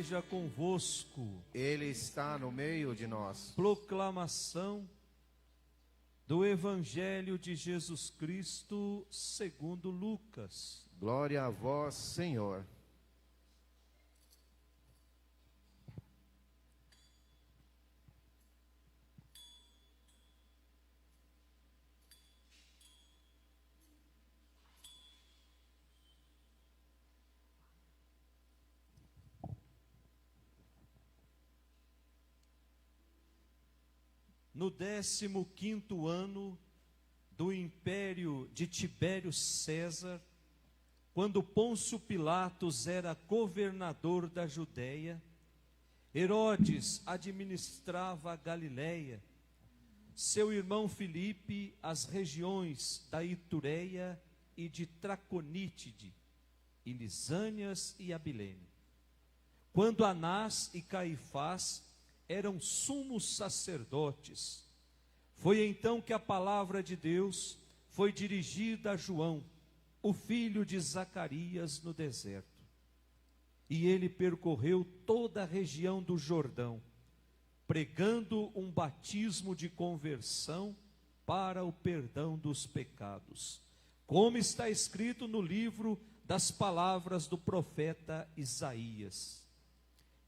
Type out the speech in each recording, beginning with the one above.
esteja convosco. Ele está no meio de nós. Proclamação do Evangelho de Jesus Cristo segundo Lucas. Glória a vós, Senhor. No 15º ano do império de Tibério César, quando Pôncio Pilatos era governador da Judéia, Herodes administrava a Galiléia, seu irmão Filipe as regiões da Itureia e de Traconítide, e Lisânias e Abilene. Quando Anás e Caifás eram sumos sacerdotes, foi então que a palavra de Deus foi dirigida a João, o filho de Zacarias, no deserto. E ele percorreu toda a região do Jordão, pregando um batismo de conversão para o perdão dos pecados, como está escrito no livro das palavras do profeta Isaías.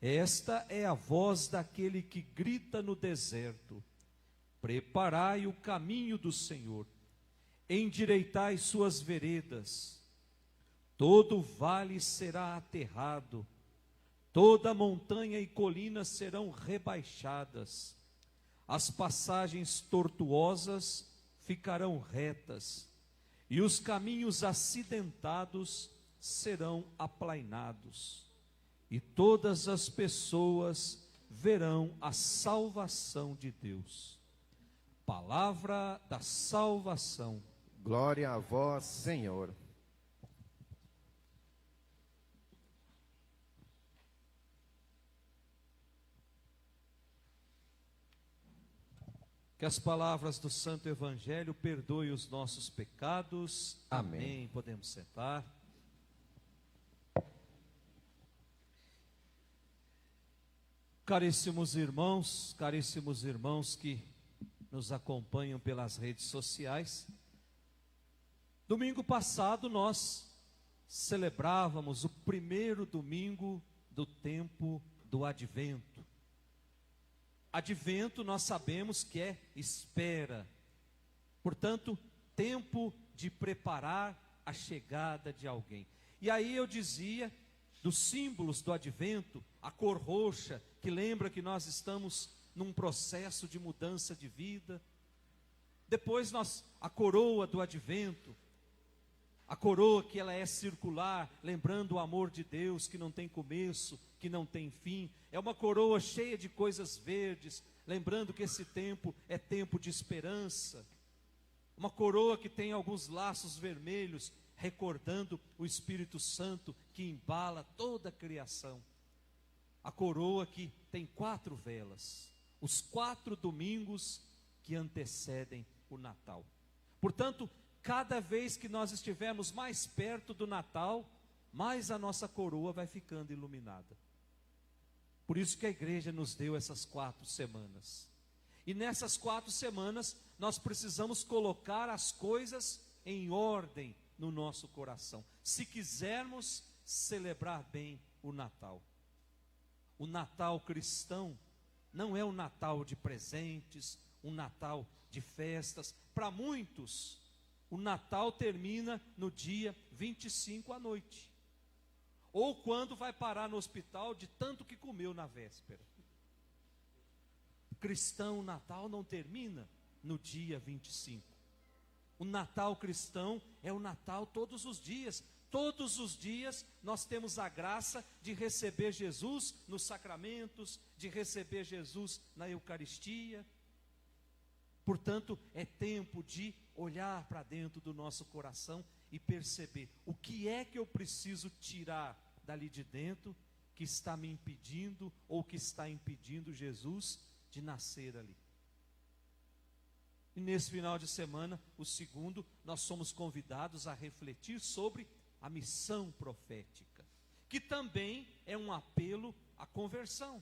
Esta é a voz daquele que grita no deserto: preparai o caminho do Senhor, endireitai suas veredas. Todo vale será aterrado, toda montanha e colina serão rebaixadas, as passagens tortuosas ficarão retas, e os caminhos acidentados serão aplainados. E todas as pessoas verão a salvação de Deus. Palavra da salvação. Glória a vós, Senhor. Que as palavras do Santo Evangelho perdoem os nossos pecados. Amém. Podemos sentar. Caríssimos irmãos que nos acompanham pelas redes sociais, domingo passado nós celebrávamos o primeiro domingo do tempo do Advento. Advento nós sabemos que é espera, portanto, tempo de preparar a chegada de alguém. E aí eu dizia dos símbolos do Advento, a cor roxa, que lembra que nós estamos num processo de mudança de vida. Depois a coroa do Advento, a coroa que ela é circular, lembrando o amor de Deus que não tem começo, que não tem fim. É uma coroa cheia de coisas verdes, lembrando que esse tempo é tempo de esperança. Uma coroa que tem alguns laços vermelhos, recordando o Espírito Santo que embala toda a criação. A coroa que tem 4 velas, os 4 domingos que antecedem o Natal. Portanto, cada vez que nós estivermos mais perto do Natal, mais a nossa coroa vai ficando iluminada. Por isso que a igreja nos deu essas 4 semanas. E nessas 4 semanas, nós precisamos colocar as coisas em ordem no nosso coração, se quisermos celebrar bem o Natal. O Natal cristão não é um Natal de presentes, um Natal de festas. Para muitos, o Natal termina no dia 25 à noite, ou quando vai parar no hospital de tanto que comeu na véspera. Cristão, o Natal não termina no dia 25. O Natal cristão é o Natal todos os dias. Todos os dias nós temos a graça de receber Jesus nos sacramentos, de receber Jesus na Eucaristia. Portanto, é tempo de olhar para dentro do nosso coração e perceber o que é que eu preciso tirar dali de dentro que está me impedindo ou que está impedindo Jesus de nascer ali. E nesse final de semana, o segundo, nós somos convidados a refletir sobre a missão profética, que também é um apelo à conversão,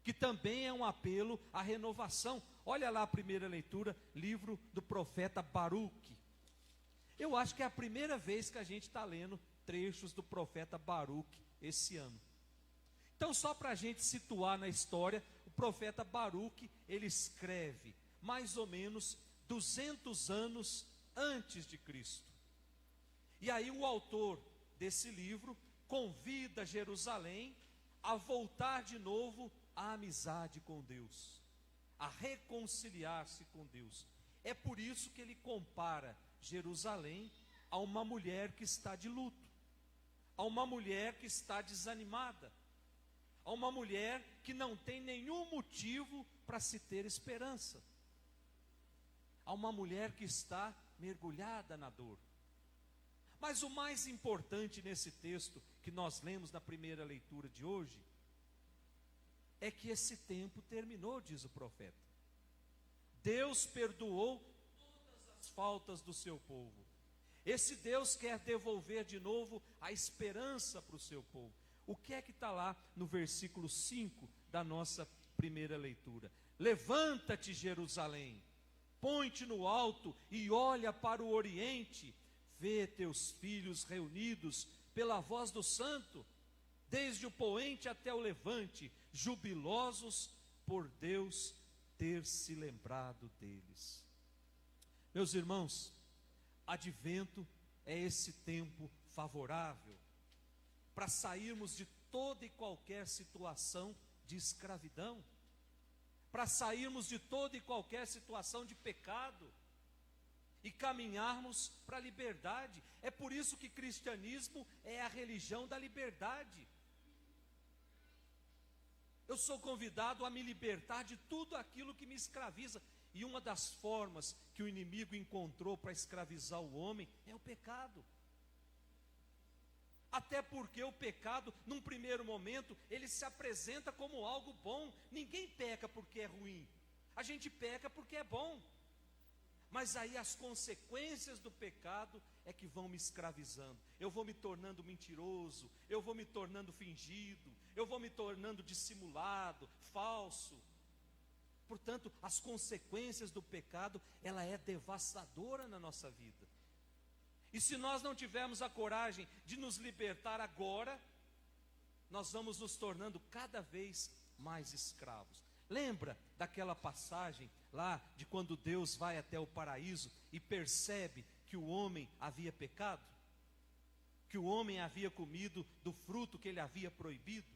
que também é um apelo à renovação. Olha lá a primeira leitura, livro do profeta Baruque. Eu acho que é a primeira vez que a gente está lendo trechos do profeta Baruque esse ano. Então, só para a gente situar na história, o profeta Baruque, ele escreve mais ou menos 200 anos antes de Cristo. E aí o autor desse livro convida Jerusalém a voltar de novo à amizade com Deus, a reconciliar-se com Deus. É por isso que ele compara Jerusalém a uma mulher que está de luto, a uma mulher que está desanimada, a uma mulher que não tem nenhum motivo para se ter esperança, a uma mulher que está mergulhada na dor. Mas o mais importante nesse texto que nós lemos na primeira leitura de hoje é que esse tempo terminou, diz o profeta. Deus perdoou todas as faltas do seu povo. Esse Deus quer devolver de novo a esperança para o seu povo. O que é que está lá no versículo 5 da nossa primeira leitura? Levanta-te, Jerusalém, põe-te no alto e olha para o oriente, vê teus filhos reunidos pela voz do santo, desde o poente até o levante, jubilosos por Deus ter se lembrado deles. Meus irmãos, advento é esse tempo favorável para sairmos de toda e qualquer situação de escravidão, para sairmos de toda e qualquer situação de pecado e caminharmos para a liberdade. É por isso que cristianismo é a religião da liberdade. Eu sou convidado a me libertar de tudo aquilo que me escraviza. E uma das formas que o inimigo encontrou para escravizar o homem é o pecado. Até porque o pecado, num primeiro momento, ele se apresenta como algo bom. Ninguém peca porque é ruim. A gente peca porque é bom. Mas aí as consequências do pecado é que vão me escravizando. Eu vou me tornando mentiroso, eu vou me tornando fingido, eu vou me tornando dissimulado, falso. Portanto, as consequências do pecado, ela é devastadora na nossa vida. E se nós não tivermos a coragem de nos libertar agora, nós vamos nos tornando cada vez mais escravos. Lembra daquela passagem lá de quando Deus vai até o paraíso e percebe que o homem havia pecado? Que o homem havia comido do fruto que ele havia proibido?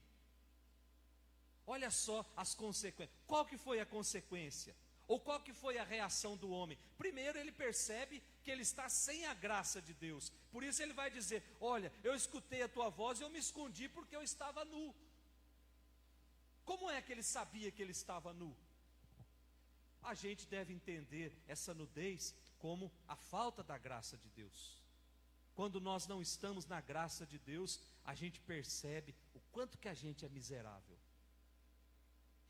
Olha só as consequências. Qual que foi a consequência? Ou qual que foi a reação do homem? Primeiro ele percebe que ele está sem a graça de Deus. Por isso ele vai dizer: olha, eu escutei a tua voz e eu me escondi porque eu estava nu. Como é que ele sabia que ele estava nu? A gente deve entender essa nudez como a falta da graça de Deus. Quando nós não estamos na graça de Deus, a gente percebe o quanto que a gente é miserável.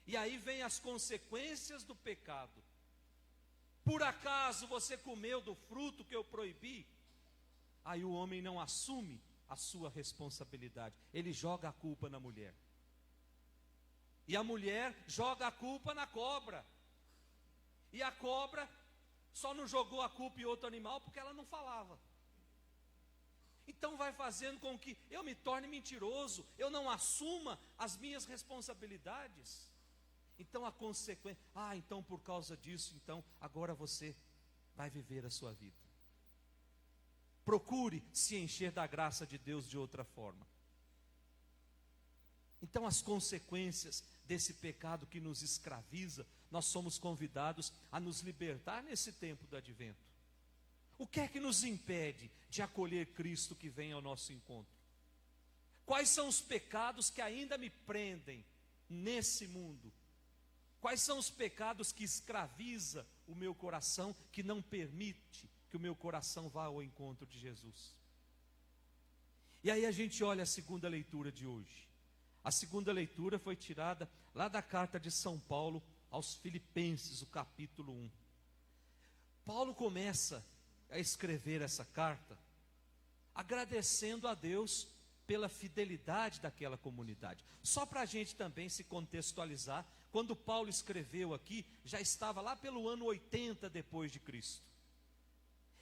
E aí vem as consequências do pecado. Por acaso você comeu do fruto que eu proibi? Aí o homem não assume a sua responsabilidade. Ele joga a culpa na mulher. E a mulher joga a culpa na cobra. E a cobra só não jogou a culpa em outro animal porque ela não falava. Então vai fazendo com que eu me torne mentiroso, eu não assuma as minhas responsabilidades. Então a consequência, então por causa disso, então agora você vai viver a sua vida. Procure se encher da graça de Deus de outra forma. Então as consequências desse pecado que nos escraviza, nós somos convidados a nos libertar nesse tempo do advento. O que é que nos impede de acolher Cristo que vem ao nosso encontro? Quais são os pecados que ainda me prendem nesse mundo? Quais são os pecados que escraviza o meu coração, que não permite que o meu coração vá ao encontro de Jesus? E aí a gente olha a segunda leitura de hoje. A segunda leitura foi tirada lá da carta de São Paulo aos Filipenses, o capítulo 1. Paulo começa a escrever essa carta agradecendo a Deus pela fidelidade daquela comunidade. Só para a gente também se contextualizar, quando Paulo escreveu aqui, já estava lá pelo ano 80 depois de Cristo.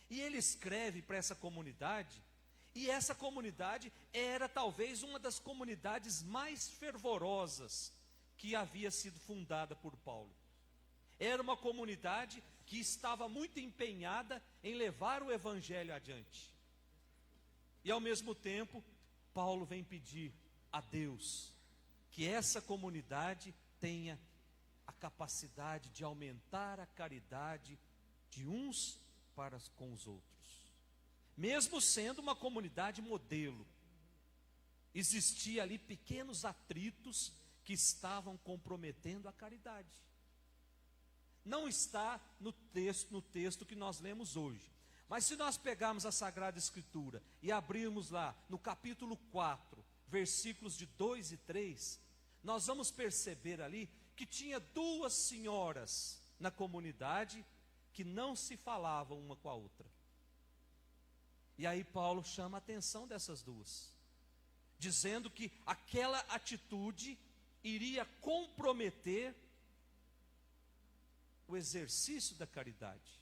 E ele escreve para essa comunidade, e essa comunidade era talvez uma das comunidades mais fervorosas que havia sido fundada por Paulo. Era uma comunidade que estava muito empenhada em levar o evangelho adiante. E ao mesmo tempo, Paulo vem pedir a Deus que essa comunidade tenha a capacidade de aumentar a caridade de uns para com os outros. Mesmo sendo uma comunidade modelo, existia ali pequenos atritos que estavam comprometendo a caridade. Não está no texto que nós lemos hoje. Mas se nós pegarmos a Sagrada Escritura e abrirmos lá no capítulo 4, versículos de 2 e 3, nós vamos perceber ali que tinha duas senhoras na comunidade que não se falavam uma com a outra. E aí Paulo chama a atenção dessas duas, dizendo que aquela atitude iria comprometer o exercício da caridade.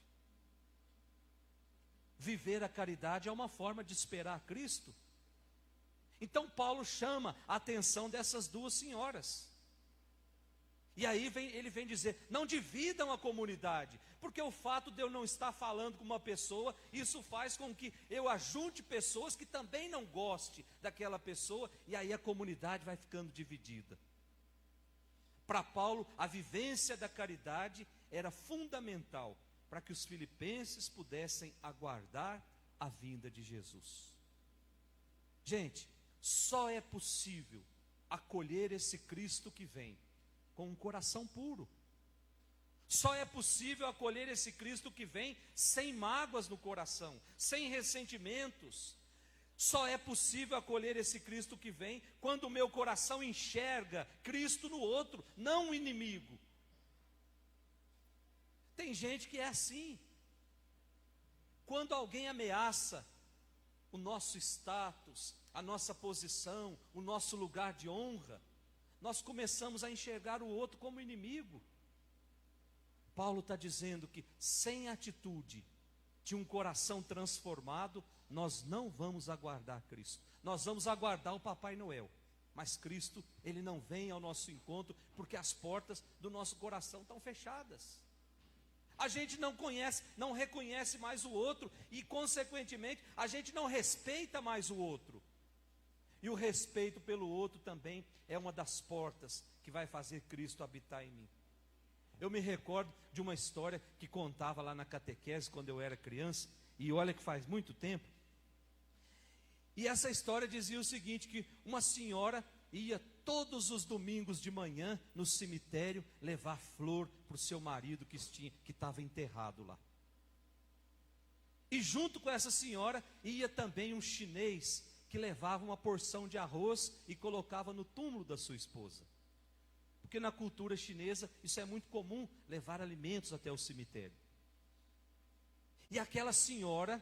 Viver a caridade é uma forma de esperar Cristo. Então Paulo chama a atenção dessas duas senhoras. E aí ele vem dizer, não dividam a comunidade, porque o fato de eu não estar falando com uma pessoa, isso faz com que eu ajunte pessoas que também não gostem daquela pessoa, e aí a comunidade vai ficando dividida. Para Paulo, a vivência da caridade era fundamental para que os filipenses pudessem aguardar a vinda de Jesus. Gente, só é possível acolher esse Cristo que vem com um coração puro. Só é possível acolher esse Cristo que vem sem mágoas no coração, sem ressentimentos. Só é possível acolher esse Cristo que vem quando o meu coração enxerga Cristo no outro, não o inimigo. Tem gente que é assim. Quando alguém ameaça o nosso status, a nossa posição, o nosso lugar de honra, nós começamos a enxergar o outro como inimigo. Paulo está dizendo que sem a atitude de um coração transformado, nós não vamos aguardar Cristo. Nós vamos aguardar o Papai Noel. Mas Cristo, Ele não vem ao nosso encontro, porque as portas do nosso coração estão fechadas. A gente não reconhece mais o outro e, consequentemente, a gente não respeita mais o outro. E o respeito pelo outro também é uma das portas que vai fazer Cristo habitar em mim. Eu me recordo de uma história que contava lá na catequese quando eu era criança, e olha que faz muito tempo. E essa história dizia o seguinte, que uma senhora ia todos os domingos de manhã no cemitério levar flor para o seu marido que estava enterrado lá. E junto com essa senhora ia também um chinês que levava uma porção de arroz e colocava no túmulo da sua esposa. Porque na cultura chinesa isso é muito comum, levar alimentos até o cemitério. E aquela senhora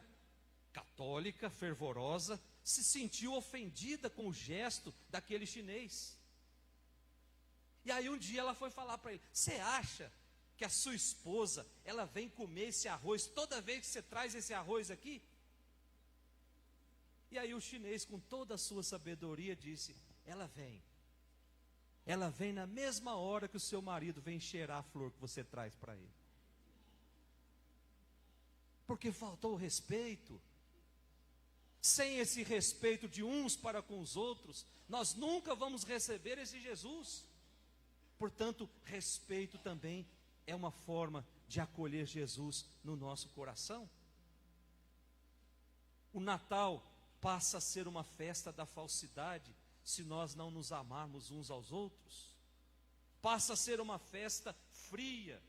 católica, fervorosa, se sentiu ofendida com o gesto daquele chinês. E aí um dia ela foi falar para ele, você acha que a sua esposa, ela vem comer esse arroz toda vez que você traz esse arroz aqui? E aí o chinês, com toda a sua sabedoria, disse, ela vem. Ela vem na mesma hora que o seu marido vem cheirar a flor que você traz para ele. Porque faltou o respeito. Sem esse respeito de uns para com os outros, nós nunca vamos receber esse Jesus. Portanto, respeito também é uma forma de acolher Jesus no nosso coração. O Natal passa a ser uma festa da falsidade se nós não nos amarmos uns aos outros. Passa a ser uma festa fria,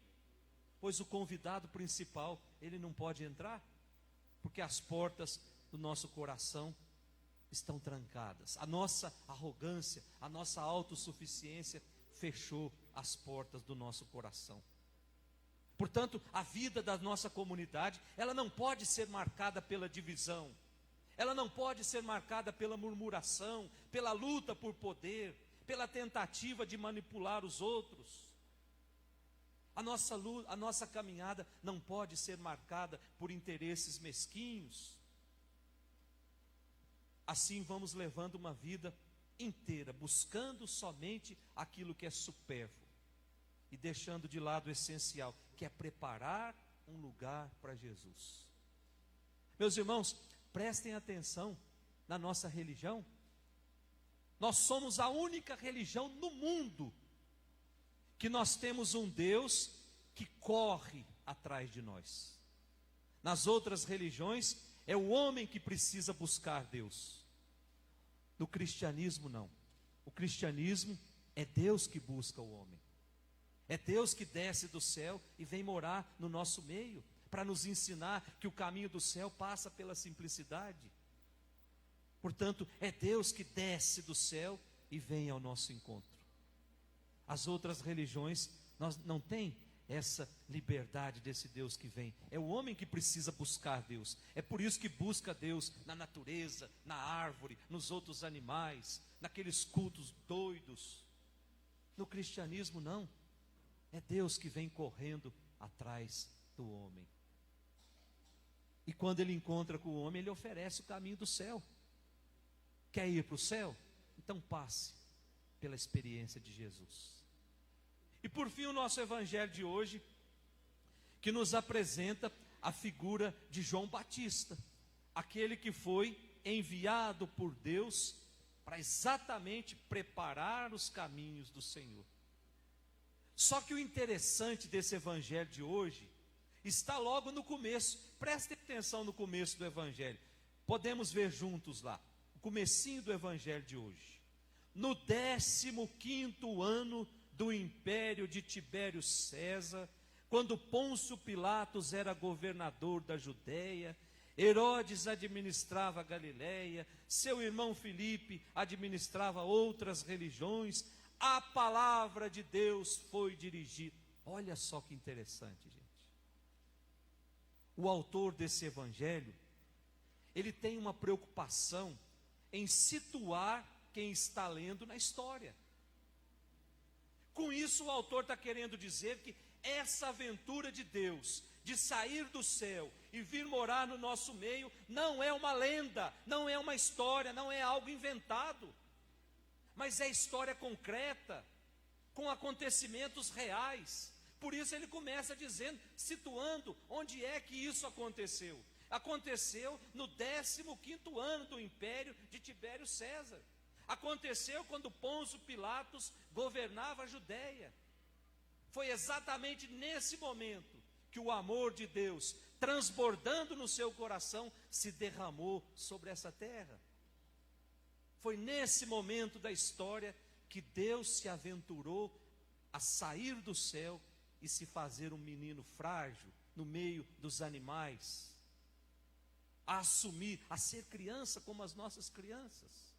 pois o convidado principal, ele não pode entrar, porque as portas do nosso coração estão trancadas. A nossa arrogância, a nossa autossuficiência fechou as portas do nosso coração. Portanto, a vida da nossa comunidade, ela não pode ser marcada pela divisão. Ela não pode ser marcada pela murmuração, pela luta por poder, pela tentativa de manipular os outros. A nossa caminhada não pode ser marcada por interesses mesquinhos. Assim vamos levando uma vida inteira, buscando somente aquilo que é supérfluo e deixando de lado o essencial, que é preparar um lugar para Jesus. Meus irmãos, prestem atenção na nossa religião. Nós somos a única religião no mundo que nós temos um Deus que corre atrás de nós. Nas outras religiões, é o homem que precisa buscar Deus. No cristianismo, não. O cristianismo é Deus que busca o homem. É Deus que desce do céu e vem morar no nosso meio, para nos ensinar que o caminho do céu passa pela simplicidade. Portanto, é Deus que desce do céu e vem ao nosso encontro. As outras religiões não têm essa liberdade desse Deus que vem. É o homem que precisa buscar Deus. É por isso que busca Deus na natureza, na árvore, nos outros animais, naqueles cultos doidos. No cristianismo, não. É Deus que vem correndo atrás do homem. E quando ele encontra com o homem, ele oferece o caminho do céu. Quer ir para o céu? Então passe pela experiência de Jesus. E por fim, o nosso evangelho de hoje, que nos apresenta a figura de João Batista, aquele que foi enviado por Deus para exatamente preparar os caminhos do Senhor. Só que o interessante desse evangelho de hoje está logo no começo. Prestem atenção no começo do evangelho. Podemos ver juntos lá, o comecinho do evangelho de hoje. No 15º ano do império de Tibério César, quando Pôncio Pilatos era governador da Judéia, Herodes administrava a Galiléia, seu irmão Filipe administrava outras religiões, a palavra de Deus foi dirigida. Olha só que interessante, gente. O autor desse evangelho, ele tem uma preocupação em situar quem está lendo na história. Com isso, o autor está querendo dizer que essa aventura de Deus, de sair do céu e vir morar no nosso meio, não é uma lenda, não é uma história, não é algo inventado, mas é história concreta, com acontecimentos reais. Por isso ele começa dizendo, situando onde é que isso aconteceu. Aconteceu no 15º ano do império de Tibério César. Aconteceu quando Pôncio Pilatos governava a Judéia. Foi exatamente nesse momento que o amor de Deus, transbordando no seu coração, se derramou sobre essa terra. Foi nesse momento da história que Deus se aventurou a sair do céu e se fazer um menino frágil no meio dos animais, a assumir, a ser criança como as nossas crianças.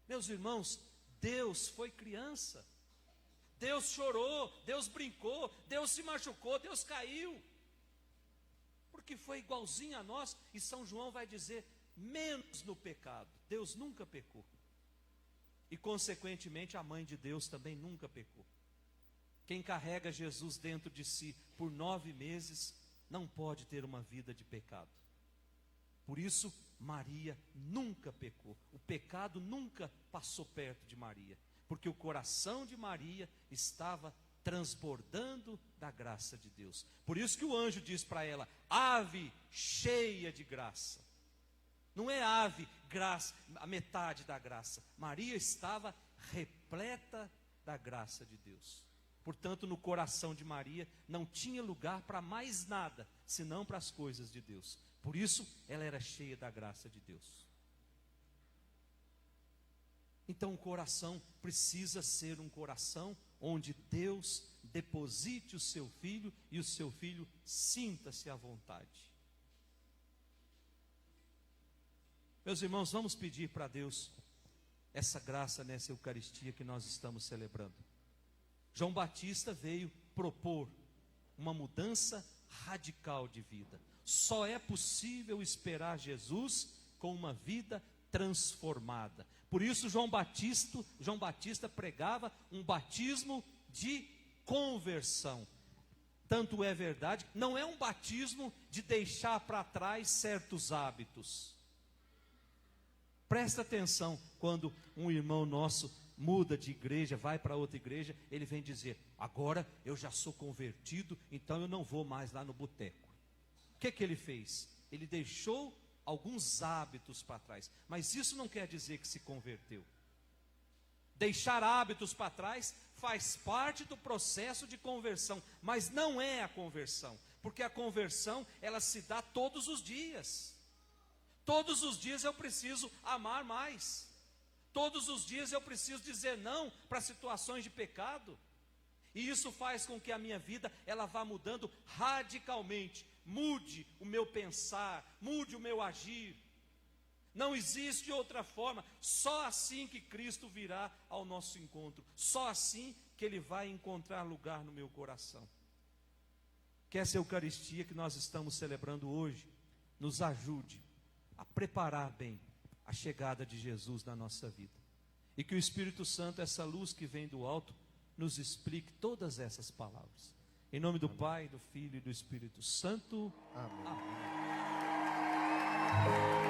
Meus irmãos, Deus foi criança. Deus chorou, Deus brincou, Deus se machucou, Deus caiu. Porque foi igualzinho a nós, e São João vai dizer, menos no pecado. Deus nunca pecou. E consequentemente a mãe de Deus também nunca pecou. Quem carrega Jesus dentro de si por 9 meses, não pode ter uma vida de pecado. Por isso, Maria nunca pecou. O pecado nunca passou perto de Maria, porque o coração de Maria estava transbordando da graça de Deus. Por isso que o anjo diz para ela, ave cheia de graça. Não é ave, graça, a metade da graça. Maria estava repleta da graça de Deus. Portanto, no coração de Maria não tinha lugar para mais nada, senão para as coisas de Deus. Por isso, ela era cheia da graça de Deus. Então, o coração precisa ser um coração onde Deus deposite o seu filho e o seu filho sinta-se à vontade. Meus irmãos, vamos pedir para Deus essa graça nessa Eucaristia que nós estamos celebrando. João Batista veio propor uma mudança radical de vida. Só é possível esperar Jesus com uma vida transformada. Por isso João Batista pregava um batismo de conversão. Tanto é verdade, não é um batismo de deixar para trás certos hábitos. Presta atenção, quando um irmão nosso muda de igreja, vai para outra igreja, ele vem dizer: agora eu já sou convertido, então eu não vou mais lá no boteco. O que ele fez? Ele deixou alguns hábitos para trás, mas isso não quer dizer que se converteu. Deixar hábitos para trás faz parte do processo de conversão, mas não é a conversão, porque a conversão, ela se dá todos os dias. Todos os dias eu preciso amar mais. Todos os dias eu preciso dizer não para situações de pecado. E isso faz com que a minha vida, ela vá mudando radicalmente. Mude o meu pensar, mude o meu agir. Não existe outra forma. Só assim que Cristo virá ao nosso encontro. Só assim que Ele vai encontrar lugar no meu coração. Que essa Eucaristia que nós estamos celebrando hoje nos ajude a preparar bem a chegada de Jesus na nossa vida. E que o Espírito Santo, essa luz que vem do alto, nos explique todas essas palavras. Em nome do Pai, do Filho e do Espírito Santo. Amém. Amém.